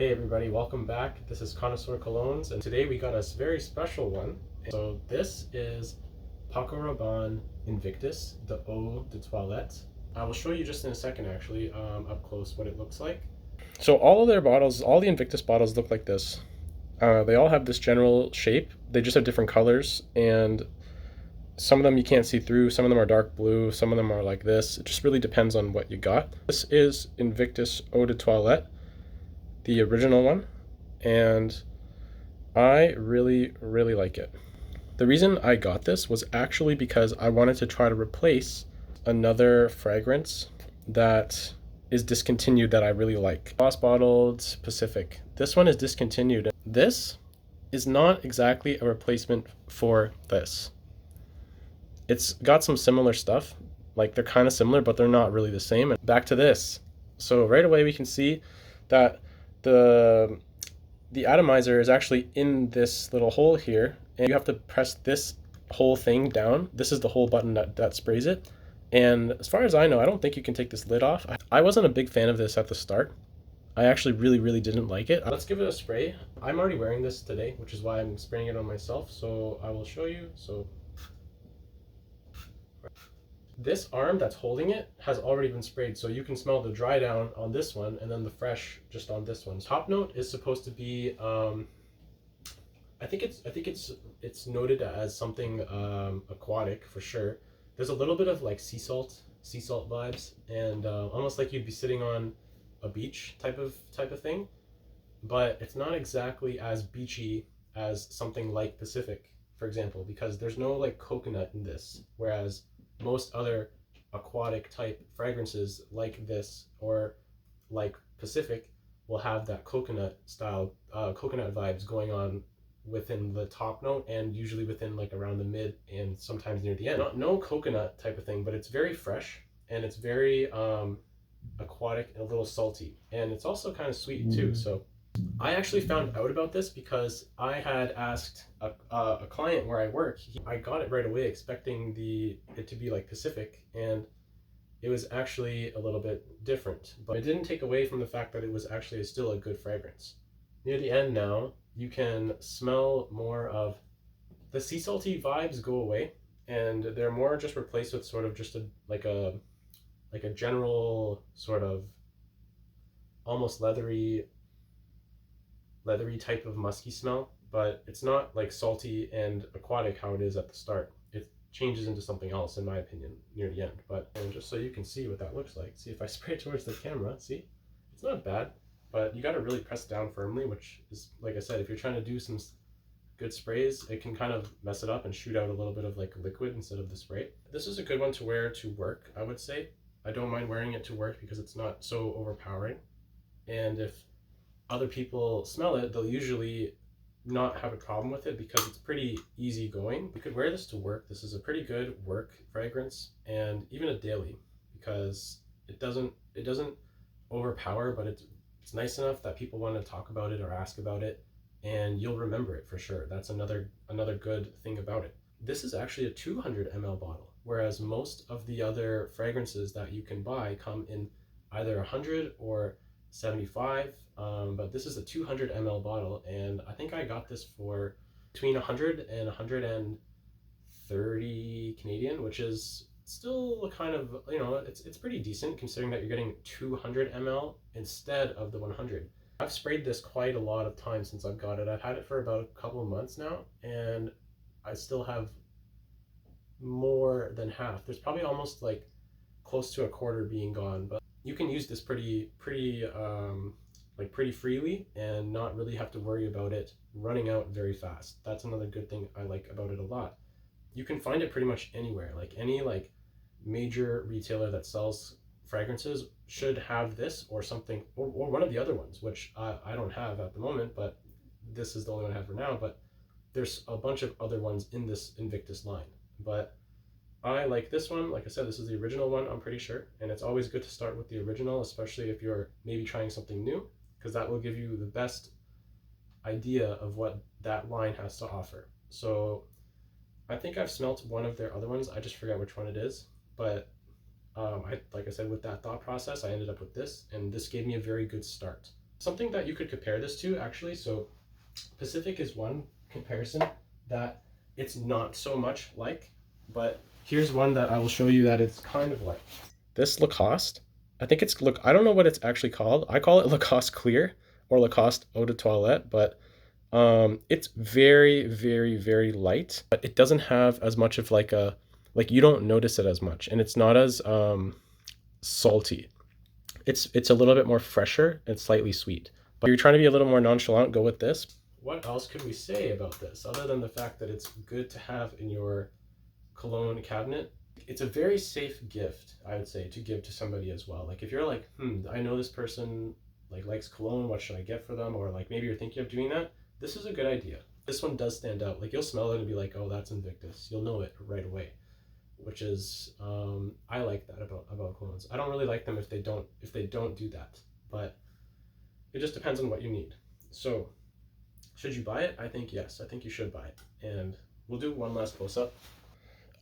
Hey everybody, welcome back. This is Connoisseur Colognes, and today we got a very special one. So this is Paco Rabanne Invictus, the Eau de Toilette. I will show you just in a second actually, up close what it looks like. So all of their bottles, all the Invictus bottles look like this. They all have this general shape. They just have different colors, and some of them you can't see through, some of them are dark blue, some of them are like this. It just really depends on what you got. This is Invictus Eau de Toilette, the original one, and I really like it. The reason I got this was actually because I wanted to try to replace another fragrance that is discontinued that I really like. Boss Bottled Pacific. This one is discontinued. This is not exactly a replacement for this. It's got some similar stuff, like they're kind of similar, but they're not really the same. And back to this. So right away we can see that the atomizer is actually in this little hole here, and you have to press this whole thing down. This is the whole button that sprays it. And as far as I know, I don't think you can take this lid off. I wasn't a big fan of this at the start. I actually really didn't like it. Let's give it a spray. I'm already wearing this today, which is why I'm spraying it on myself. So I will show you. So this arm that's holding it has already been sprayed, so you can smell the dry down on this one and then the fresh just on this one. Top note is supposed to be I think it's noted as something aquatic for sure. There's a little bit of like sea salt vibes, and almost like you'd be sitting on a beach type of thing, but it's not exactly as beachy as something like Pacific, for example, because there's no like coconut in this, whereas most other aquatic type fragrances like this or like Pacific will have that coconut style, coconut vibes going on within the top note, and usually within like around the mid and sometimes near the end. No coconut type of thing, but it's very fresh and it's very aquatic and a little salty, and it's also kind of sweet too. So I actually found out about this because I had asked a client where I work. I got it right away expecting it to be like Pacific, and it was actually a little bit different. But it didn't take away from the fact that it was actually still a good fragrance. Near the end now, you can smell more of the sea salty vibes go away, and they're more just replaced with sort of just like a general sort of almost leathery type of musky smell, but it's not like salty and aquatic how it is at the start. It changes into something else, in my opinion, near the end. But and just so you can see what that looks like, see if I spray it towards the camera, see? It's not bad, but you got to really press down firmly, which is, like I said, if you're trying to do some good sprays, it can kind of mess it up and shoot out a little bit of like liquid instead of the spray. This is a good one to wear to work, I would say. I don't mind wearing it to work because it's not so overpowering. And if other people smell it, they'll usually not have a problem with it because it's pretty easy going. You could wear this to work. This is a pretty good work fragrance, and even a daily, because it doesn't overpower, but it's nice enough that people want to talk about it or ask about it, and you'll remember it for sure. That's another good thing about it. This is actually a 200 ml bottle, whereas most of the other fragrances that you can buy come in either 100 or 75, but this is a 200 ml bottle, and I think I got this for between 100 and 130 Canadian, which is still kind of, you know, it's pretty decent considering that you're getting 200 ml instead of the 100. I've sprayed this quite a lot of times since I've got it. I've had it for about a couple of months now, and I still have more than half. There's probably almost like close to a quarter being gone, but you can use this pretty freely and not really have to worry about it running out very fast. That's another good thing I like about it a lot. You can find it pretty much anywhere. Like any like major retailer that sells fragrances should have this or something, or one of the other ones, which I don't have at the moment, but this is the only one I have for now. But there's a bunch of other ones in this Invictus line, but I like this one. Like I said, this is the original one, I'm pretty sure. And it's always good to start with the original, especially if you're maybe trying something new, because that will give you the best idea of what that line has to offer. So I think I've smelt one of their other ones. I just forgot which one it is. But like I said, with that thought process, I ended up with this, and this gave me a very good start. Something that you could compare this to actually, so Pacific is one comparison that it's not so much like, but here's one that I will show you that it's kind of like. This Lacoste, I think it's, look, I don't know what it's actually called. I call it Lacoste Clear or Lacoste Eau de Toilette, but it's very, very, very light, but it doesn't have as much of like a, like you don't notice it as much, and it's not as salty. It's a little bit more fresher and slightly sweet. But if you're trying to be a little more nonchalant, go with this. What else could we say about this other than the fact that it's good to have in your cologne cabinet? It's a very safe gift, I would say, to give to somebody as well. Like if you're like, I know this person like likes cologne, what should I get for them? Or like maybe you're thinking of doing that, this is a good idea. This one does stand out. Like you'll smell it and be like, oh, that's Invictus. You'll know it right away, which is I like that about colognes. I don't really like them if they don't do that, but it just depends on what you need. So should you buy it? I think yes. I think you should buy it. And we'll do one last close up.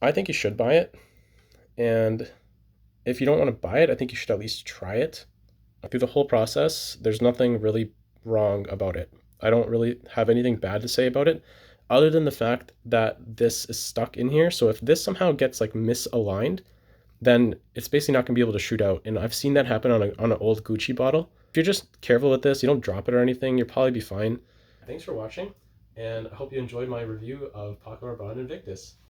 I think you should buy it. And if you don't want to buy it, I think you should at least try it. Through the whole process, there's nothing really wrong about it. I don't really have anything bad to say about it, other than the fact that this is stuck in here. So if this somehow gets like misaligned, then it's basically not gonna be able to shoot out. And I've seen that happen on an old Gucci bottle. If you're just careful with this, you don't drop it or anything, you'll probably be fine. Thanks for watching, and I hope you enjoyed my review of Paco Rabanne Invictus.